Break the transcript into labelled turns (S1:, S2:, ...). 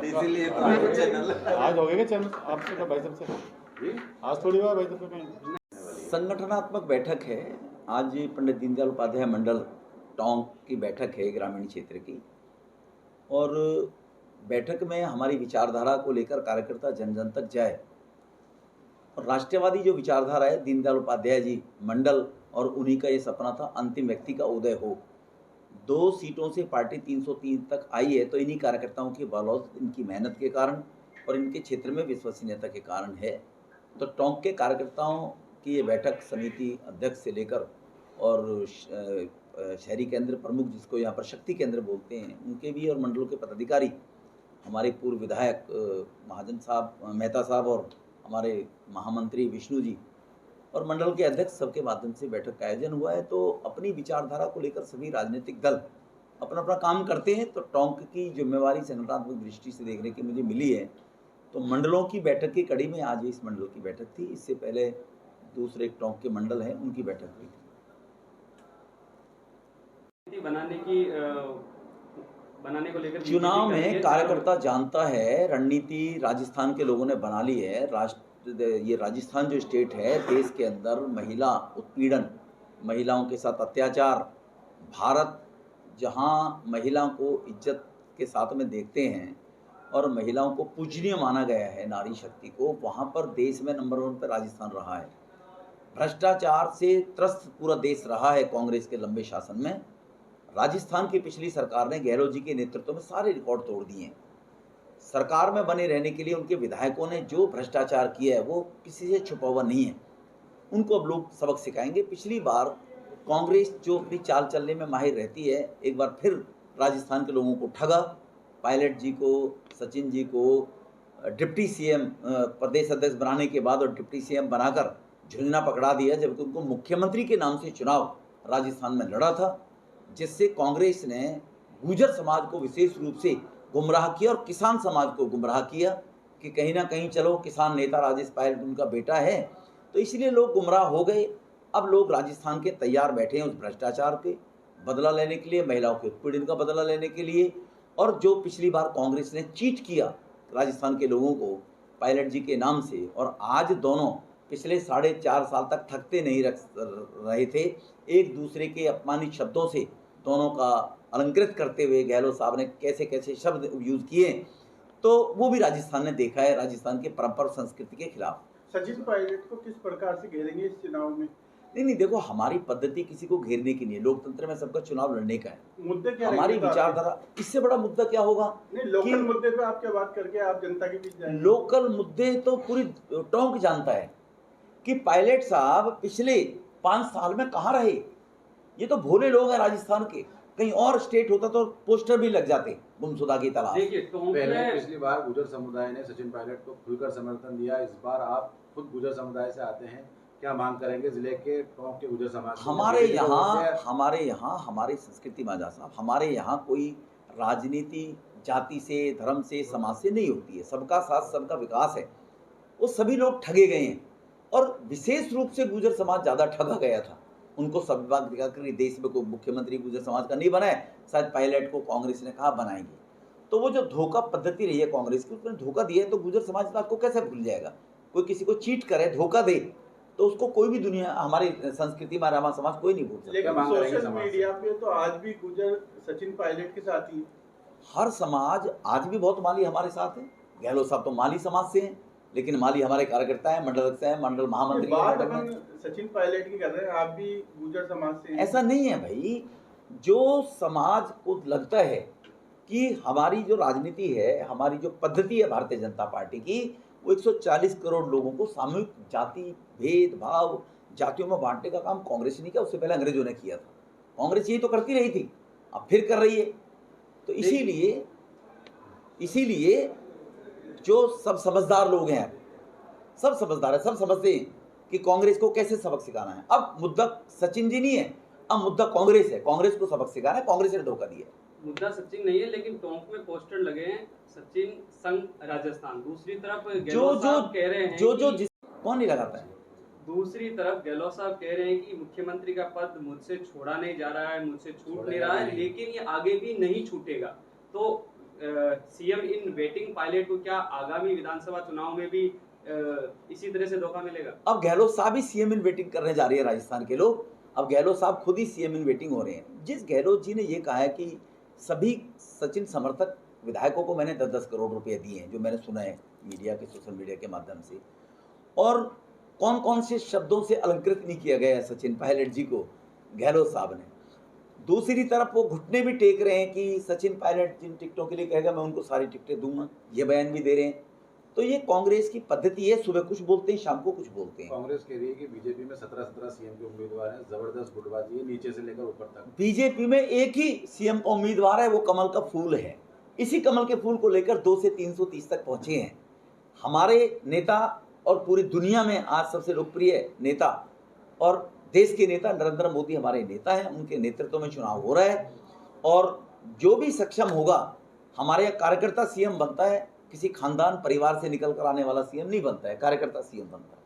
S1: इसीलिए
S2: आज हो गया चैनल आपसे तो भाई साहब से आज थोड़ी हुआ भाई साहब से
S1: संगठनात्मक बैठक है। आज पंडित दीनदयाल उपाध्याय मंडल टोंक की बैठक है ग्रामीण क्षेत्र की, और बैठक में हमारी विचारधारा को लेकर कार्यकर्ता जन जन तक जाए। और राष्ट्रवादी जो विचारधारा है, दीनदयाल उपाध्याय जी मंडल, और उन्हीं का ये सपना था अंतिम व्यक्ति का उदय हो। 2 सीटों से पार्टी 303 तक आई है, तो इन्हीं कार्यकर्ताओं की बलौत, इनकी मेहनत के कारण और इनके क्षेत्र में विश्वसनीयता के कारण है। तो टोंक के कार्यकर्ताओं की ये बैठक समिति अध्यक्ष से लेकर और शहरी केंद्र प्रमुख, जिसको यहाँ पर शक्ति केंद्र बोलते हैं, उनके भी, और मंडलों के पदाधिकारी, हमारे पूर्व विधायक महाजन साहब, मेहता साहब, और हमारे महामंत्री विष्णु जी और मंडल के अध्यक्ष, सबके माध्यम से बैठक का आयोजन हुआ है। तो अपनी विचारधारा को लेकर सभी राजनीतिक दल अपना अपना काम करते हैं। तो टोंक की जिम्मेवारी संगठनात्मक दृष्टि से देखने की मुझे मिली है। तो मंडलों की बैठक की कड़ी में आज इस मंडल की बैठक थी। इससे पहले दूसरे टोंक के मंडल हैं, उनकी बैठक हुई थी।
S3: बनाने को लेकर
S1: चुनाव में कार्यकर्ता जानता है, रणनीति राजस्थान के लोगों ने बना ली है। ये राजस्थान जो स्टेट है, देश के अंदर महिला उत्पीड़न, महिलाओं के साथ अत्याचार, भारत जहां महिलाओं को इज्जत के साथ में देखते हैं और महिलाओं को पूजनीय माना गया है, नारी शक्ति को, वहां पर देश में नंबर 1 पर राजस्थान रहा है। भ्रष्टाचार से त्रस्त पूरा देश रहा है कांग्रेस के लंबे शासन में। राजस्थान की पिछली सरकार ने गहलोत जी के नेतृत्व में सारे रिकॉर्ड तोड़ दिए हैं। सरकार में बने रहने के लिए उनके विधायकों ने जो भ्रष्टाचार किया है वो किसी से छुपा हुआ नहीं है। उनको अब लोग सबक सिखाएंगे। पिछली बार कांग्रेस जो अपनी चाल चलने में माहिर रहती है, एक बार फिर राजस्थान के लोगों को ठगा। पायलट जी को, सचिन जी को डिप्टी सीएम प्रदेश अध्यक्ष बनाने के बाद और डिप्टी सीएम बनाकर झुंझुना पकड़ा दिया, जबकि उनको मुख्यमंत्री के नाम से चुनाव राजस्थान में लड़ा था, जिससे कांग्रेस ने गुर्जर समाज को विशेष रूप से गुमराह किया और किसान समाज को गुमराह किया कि कहीं ना कहीं चलो किसान नेता राजेश पायलट उनका बेटा है। तो इसलिए लोग गुमराह हो गए। अब लोग राजस्थान के तैयार बैठे हैं उस भ्रष्टाचार के बदला लेने के लिए, महिलाओं के उत्पीड़न का बदला लेने के लिए। और जो पिछली बार कांग्रेस ने चीट किया राजस्थान के लोगों को पायलट जी के नाम से, और आज दोनों पिछले 4.5 साल तक थकते नहीं रहे थे, एक दूसरे के अपमानित शब्दों से दोनों का अलंकृत करते हुए गहलोत साहब ने कैसे कैसे शब्द यूज किए, तो वो भी राजस्थान ने देखा है, राजस्थान के परंपरा संस्कृति के खिलाफ।
S4: सचिन पायलट को किस प्रकार से घेरेंगे इस चुनाव में?
S1: नहीं, देखो, हमारी पद्धति किसी को घेरने की नहीं है। लोकतंत्र में सबका चुनाव लड़ने का है।
S4: मुद्दे क्या
S1: हमारी विचारधारा, इससे बड़ा मुद्दा क्या होगा?
S4: नहीं, लोकल मुद्दे पे आप क्या बात करके आप जनता के बीच जाएंगे?
S1: लोकल मुद्दे तो पूरी टोंक जानता है कि पायलट साहब पिछले 5 साल में कहाँ रहे। ये तो भोले लोग हैं राजस्थान के। कहीं और स्टेट होता तो पोस्टर भी लग जाते गुमशुदा की तलाश।
S5: पहले पिछली बार गुर्जर समुदाय ने सचिन पायलट को खुलकर समर्थन दिया। इस बार आप खुद गुर्जर समुदाय से आते हैं, क्या मांग करेंगे जिले के टोंक के गुर्जर समाज?
S1: हमारे यहाँ हमारी संस्कृति माजा साहब, हमारे यहाँ कोई राजनीति जाति से, धर्म से, समाज से नहीं होती है। सबका साथ सबका विकास है। वो सभी लोग ठगे गए हैं, और विशेष रूप से गुर्जर समाज ज्यादा ठगा गया था। उनको सब विभाग दिखाकर देश में कोई मुख्यमंत्री गुर्जर समाज का नहीं बना है। शायद पायलट को कांग्रेस ने कहा बनाएंगे। तो वो जो धोखा पद्धति रही है कांग्रेस की, उसने धोखा दिया है, तो गुर्जर समाज बात को कैसे भूल जाएगा? कोई किसी को चीट करे, धोखा दे, तो उसको कोई भी दुनिया, हमारी संस्कृति में हमारा समाज कोई नहीं भूल सकता।
S4: लेकिन सोशल मीडिया पे तो आज भी गुर्जर सचिन पायलट के साथ ही।
S1: हर समाज आज भी बहुत माली हमारे साथ है। गहलोत साहब तो माली समाज से हैं, लेकिन माली हमारे कार्यकर्ता है, मंडल अध्यक्ष है, मंडल महामंत्री है।
S4: सचिन पायलट की कर रहे हैं, आप भी गुर्जर समाज से हैं।
S1: ऐसा नहीं है भाई। जो समाज को लगता है कि हमारी जो राजनीति है, हमारी जो पद्धति है भारतीय जनता पार्टी की, वो 140 करोड़ लोगों को सामूहिक जाति भेदभाव, जातियों में बांटने का काम कांग्रेस ने किया। उससे पहले अंग्रेजों ने किया था। कांग्रेस यही तो करती रही थी, अब फिर कर रही है। तो इसीलिए जो सब समझदार लोग हैं, सब समझदार है, सब समझते हैं कि कांग्रेस को कैसे सबक सिखाना है। अब मुद्दा सचिन जी नहीं है, अब मुद्दा कांग्रेस है। कांग्रेस को सबक सिखाना है, कांग्रेस ने धोखा दिया।
S3: मुद्दा सचिन नहीं है, लेकिन टोंक में पोस्टर लगे हैं सचिन संघ राजस्थान। दूसरी तरफ गहलोत साहब कह रहे हैं
S1: कौन नहीं लगाता है?
S3: दूसरी तरफ गहलोत साहब कह रहे हैं कि मुख्यमंत्री का पद मुझसे छोड़ा नहीं जा रहा है, मुझसे छूट नहीं रहा है, लेकिन ये आगे भी नहीं छूटेगा। तो सीएम इन वेटिंग पायलट को क्या आगामी विधानसभा चुनाव में भी इसी तरह से धोखा मिलेगा?
S1: अब गहलोत साहब ही सीएम इन वेटिंग करने जा रही है राजस्थान के लोग। अब गहलोत साहब खुद ही सीएम इन वेटिंग हो रहे हैं। जिस गहलोत जी ने ये कहा है कि सभी सचिन समर्थक विधायकों को मैंने 10-10 करोड़ रुपए दिए हैं, जो मैंने सुना है मीडिया के, सोशल मीडिया के माध्यम से, और कौन कौन से शब्दों से अलंकृत नहीं किया गया है सचिन पायलट जी को गहलोत साहब ने। दूसरी तरफ वो घुटने भी टेक रहे हैं कि सचिन पायलट जिन टिकटों के लिए कहेगा मैं उनको सारी टिकटें दूंगा, ये बयान भी दे रहे हैं। तो ये कांग्रेस की पद्धति है, सुबह कुछ बोलते हैं, शाम को कुछ बोलते हैं।
S5: कांग्रेस कह रही है कि बीजेपी में 17 सीएम के उम्मीदवार हैं, जबरदस्त गुटबाजी है नीचे से लेकर ऊपर तक।
S1: बीजेपी में एक ही सीएम का उम्मीदवार है, वो कमल का फूल है। इसी कमल के फूल को लेकर 2 से 330 तक पहुंचे हैं हमारे नेता, और पूरी दुनिया में आज सबसे लोकप्रिय नेता और देश के नेता नरेंद्र मोदी हमारे नेता हैं। उनके नेतृत्व में चुनाव हो रहा है, और जो भी सक्षम होगा, हमारे यहाँ कार्यकर्ता सीएम बनता है, किसी खानदान परिवार से निकल कर आने वाला सीएम नहीं बनता है, कार्यकर्ता सीएम बनता है।